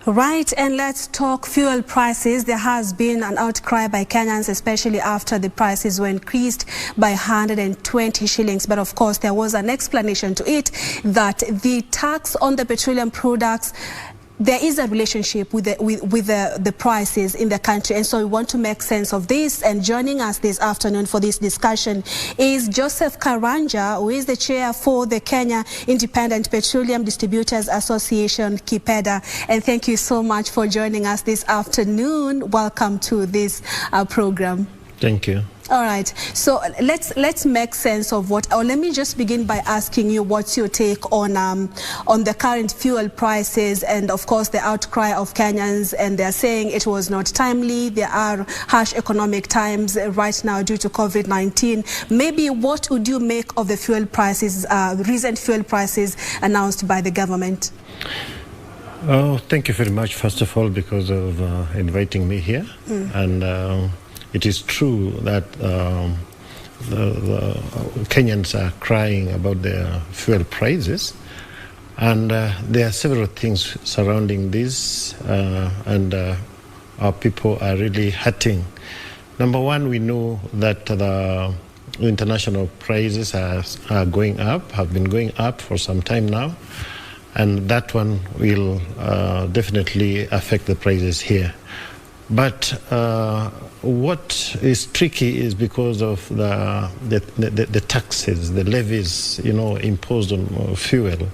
Right, and let's talk fuel prices. There has been an outcry by Kenyans, especially after the prices were increased by 120 shillings. But of course, there was an explanation to it that the tax on the petroleum products, there is a relationship with the prices in the country, and so we want to make sense of this. And joining us this afternoon for this discussion is Joseph Karanja, who is the chair for the Kenya Independent Petroleum Distributors Association, KIPEDA. And thank you so much for joining us this afternoon. Welcome to this program. Thank you. All right, so let's make sense of what, or let me just begin by asking you what's your take on the current fuel prices and of course the outcry of Kenyans, and they're saying it was not timely. There are harsh economic times right now due to COVID-19. Maybe what would you make of the fuel prices, recent fuel prices announced by the government? Oh, thank you very much, first of all, because of inviting me here. And it is true that the Kenyans are crying about their fuel prices, and there are several things surrounding this, and our people are really hurting. Number one, we know that the international prices are going up, have been going up for some time now, and that one will definitely affect the prices here. But what is tricky is because of the taxes, the levies, imposed on fuel.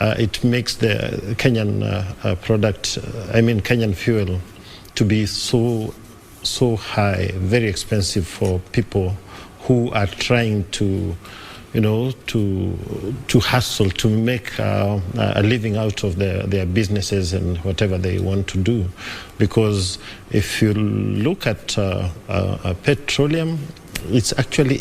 It makes the Kenyan Kenyan fuel to be so high, very expensive for people who are trying to hustle, to make a living out of their businesses and whatever they want to do. Because if you look at petroleum, it's actually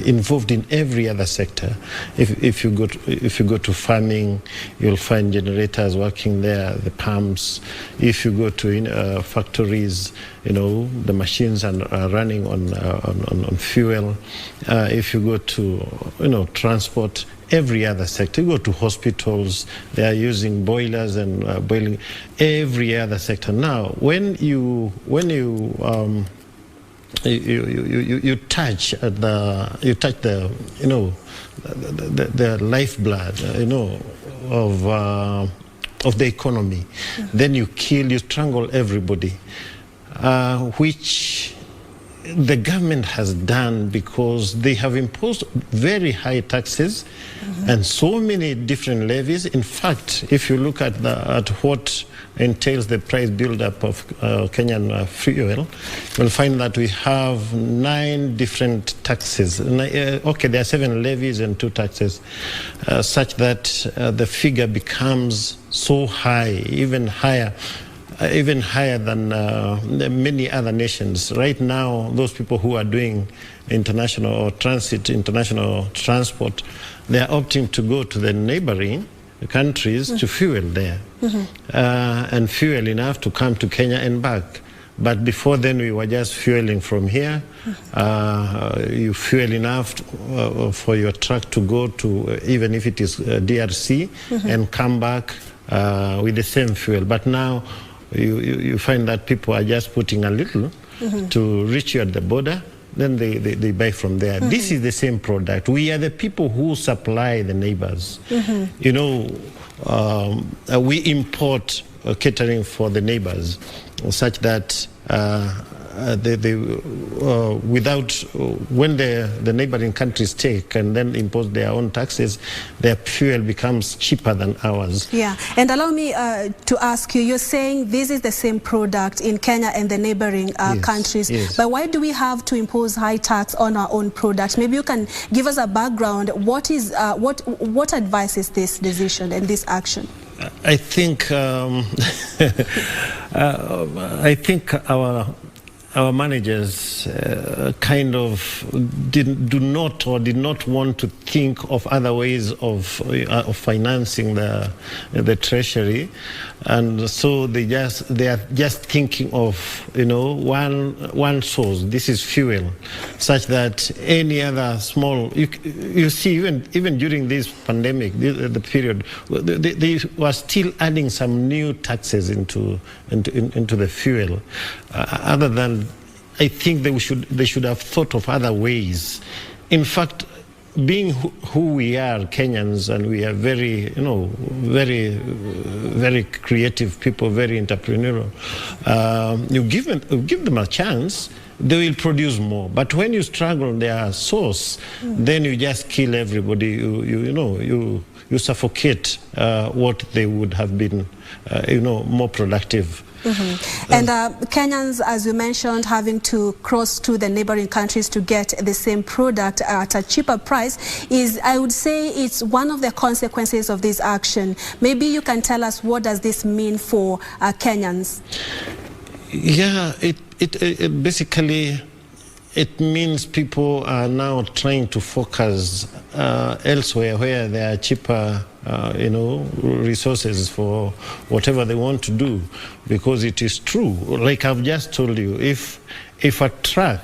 involved in every other sector. If you go to farming, you'll find generators working there, the pumps. If you go to factories, the machines are running on fuel. If you go to transport, every other sector. You go to hospitals, they are using boilers and boiling. Every other sector. Now, when you touch the lifeblood of the economy, then you strangle everybody, which the government has done because they have imposed very high taxes and so many different levies. In fact, if you look at what entails the price build-up of Kenyan fuel, you'll find that we have 9 different taxes. Okay, there are 7 levies and 2 taxes, such that the figure becomes so high, even higher than many other nations. Right now, those people who are doing international transport, they are opting to go to the neighboring countries to fuel there, and fuel enough to come to Kenya and back. But before then, we were just fueling from here. You fuel enough for your truck to go to, even if it is DRC, and come back with the same fuel. But now, you find that people are just putting a little to reach you at the border, then they buy from there. This is the same product. We are the people who supply the neighbors. We import catering for the neighbors, such that when the neighboring countries take and then impose their own taxes, their fuel becomes cheaper than ours. Yeah, and allow me to ask you, you're saying this is the same product in Kenya and the neighboring countries, but why do we have to impose high tax on our own products? Maybe you can give us a background. What advice is this decision and this action? our managers kind of did not want to think of other ways of financing the treasury, and so they are just thinking of one source. This is fuel, such that any other small you see even during this pandemic, the period, they were still adding some new taxes into the fuel. Other than, I think they should have thought of other ways. In fact, being who we are, Kenyans, and we are very, very creative people, very entrepreneurial. You give them a chance, they will produce more. But when you struggle their source, then you just kill everybody. You suffocate what they would have been, more productive. And Kenyans, as you mentioned, having to cross to the neighboring countries to get the same product at a cheaper price is, I would say, it's one of the consequences of this action. Maybe you can tell us, what does this mean for Kenyans? Yeah, it basically, it means people are now trying to focus elsewhere where there are cheaper resources for whatever they want to do, because it is true, like I've just told you, if a truck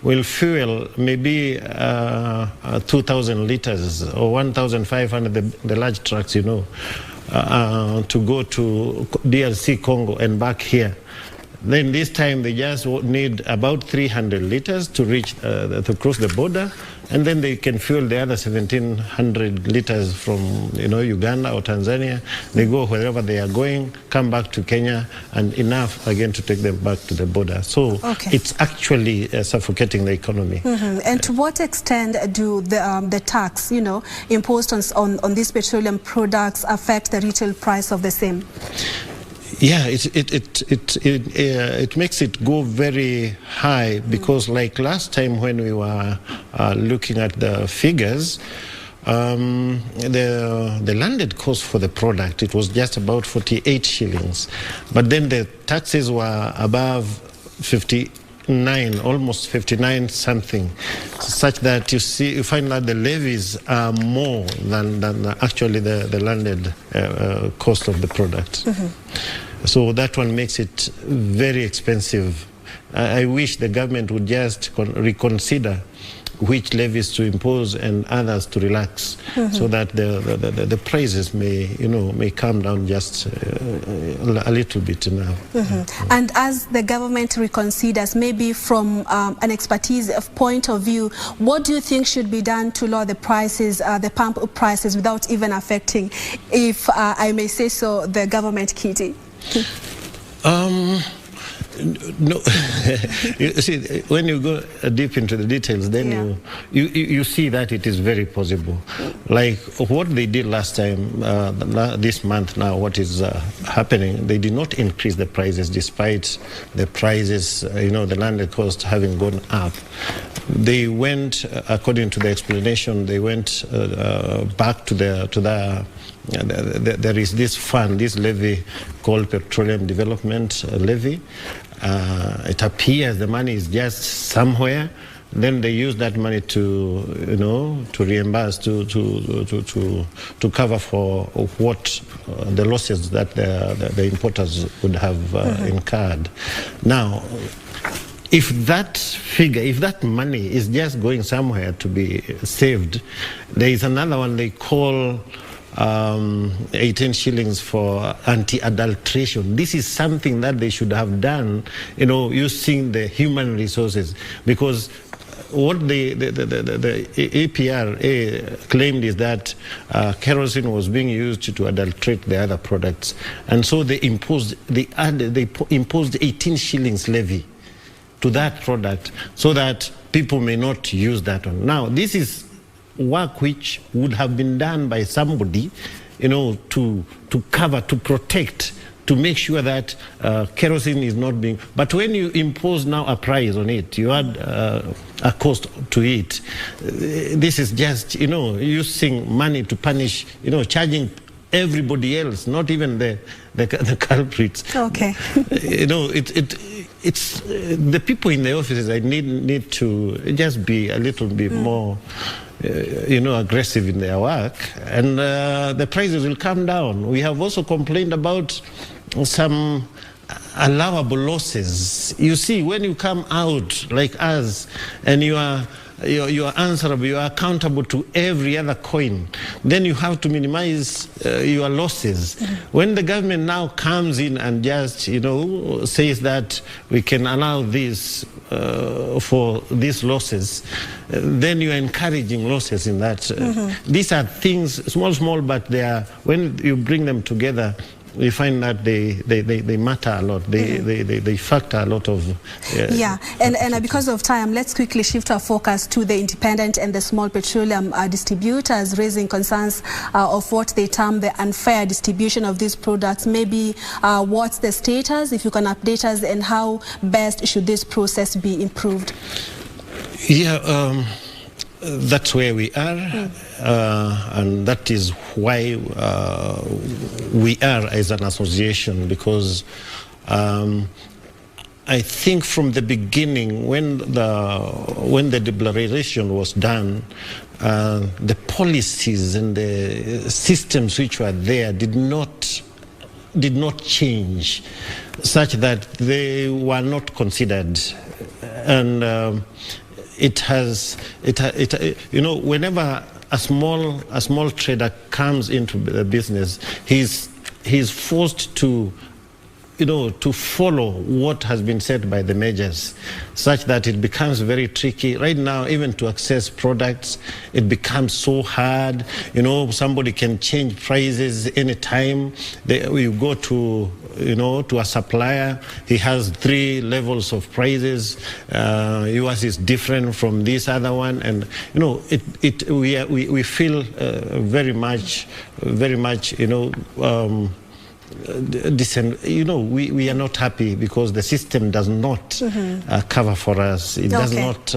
will fuel maybe 2,000 liters or 1,500, the large trucks, to go to DRC Congo and back here, then this time they just need about 300 liters to reach to cross the border, and then they can fuel the other 1,700 liters from Uganda or Tanzania. They go wherever they are going, come back to Kenya, and enough again to take them back to the border. So it's actually suffocating the economy. And to what extent do the tax, imposed on these petroleum products affect the retail price of the same? Yeah, it makes it go very high, because like last time when we were looking at the figures, the landed cost for the product, it was just about 48 shillings. But then the taxes were above 59, almost 59 something, such that you find that the levies are more than actually the landed cost of the product. So that one makes it very expensive. I wish the government would just reconsider which levies to impose and others to relax, so that the prices may come down just a little bit now. And as the government reconsiders, maybe from an expertise point of view, what do you think should be done to lower the prices, the pump prices, without even affecting, if I may say so, the government kitty? No, you see, when you go deep into the details, then you see that it is very possible. Like what they did last time, this month now, what is happening, they did not increase the prices despite the prices, the landed cost having gone up. They went, according to the explanation, they went back to there is this fund, this levy called Petroleum Development Levy. It appears the money is just somewhere. Then they use that money to reimburse, to cover for what the losses that the importers would have incurred. Now, if that figure, if that money is just going somewhere to be saved, there is another one they call 18 shillings for anti-adulteration. This is something that they should have done, using the human resources, because what the APRA claimed is that kerosene was being used to adulterate the other products, and so they imposed 18 shillings levy to that product so that people may not use that one. Now, this is work which would have been done by somebody, to cover, to protect, to make sure that kerosene is not being... But when you impose now a price on it, you add a cost to it. This is just, using money to punish, charging everybody else, not even the culprits. Okay. it's the people in the offices. I need to just be a little bit more, aggressive in their work, and the prices will come down. We have also complained about some allowable losses. You see, when you come out like us, and you are answerable, you are accountable to every other coin, then you have to minimize your losses. When the government now comes in and just, says that we can allow this for these losses, then you are encouraging losses in that. These are things, small, but they are, when you bring them together, we find that they matter a lot. They factor a lot of. And because of time, let's quickly shift our focus to the independent and the small petroleum distributors, raising concerns of what they term the unfair distribution of these products. Maybe what's the status, if you can update us, and how best should this process be improved? That's where we are, and that is why we are as an association, because I think from the beginning, when the liberalization was done, the policies and the systems which were there did not change, such that they were not considered, and whenever a small trader comes into the business, he's forced to follow what has been said by the majors, such that it becomes very tricky. Right now, even to access products, it becomes so hard. Somebody can change prices anytime. You go to a supplier, he has 3 levels of prices. Yours is different from this other one, and we feel very much. We are not happy because the system does not cover for us. It does not.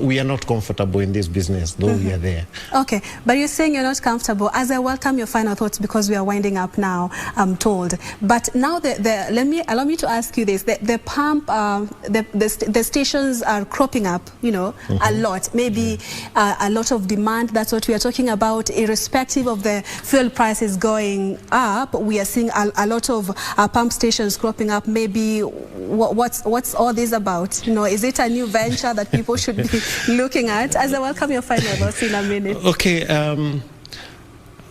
We are not comfortable in this business, though we are there. Okay, but you're saying you're not comfortable. As I welcome your final thoughts, because we are winding up now, I'm told. But now, allow me to ask you this: the pump, the stations are cropping up, a lot. Maybe a lot of demand. That's what we are talking about. Irrespective of the fuel prices going up, we are seeing a lot of pump stations cropping up. Maybe what's all this about? Is it a new venture that people should be looking at? As I welcome your final thoughts in a minute. Okay.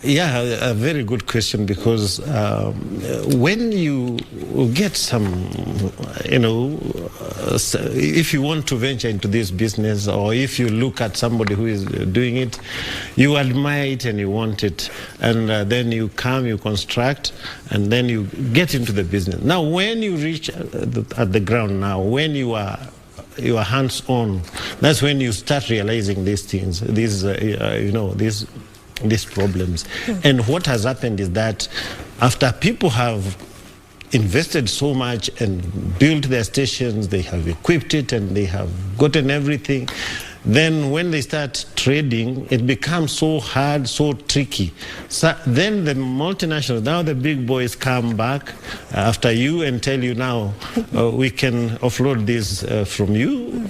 A very good question, because when you get some, if you want to venture into this business, or if you look at somebody who is doing it, you admire it and you want it, and then you come, you construct, and then you get into the business. Now, when you reach at the ground, now, when you are hands-on, that's when you start realizing these things, these problems. And what has happened is that after people have invested so much and built their stations, they have equipped it, and they have gotten everything, then when they start trading, it becomes so hard, so tricky. So then the multinationals, now the big boys, come back after you and tell you, now we can offload this from you,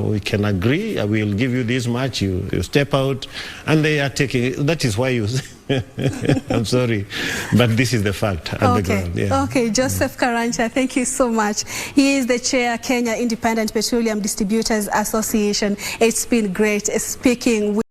we can agree, we'll give you this much, you step out, and they are taking. That is why you I'm sorry, but this is the fact at the ground. Okay, Joseph Karanja, thank you so much. He is the chair, Kenya Independent Petroleum Distributors Association. It's been great speaking with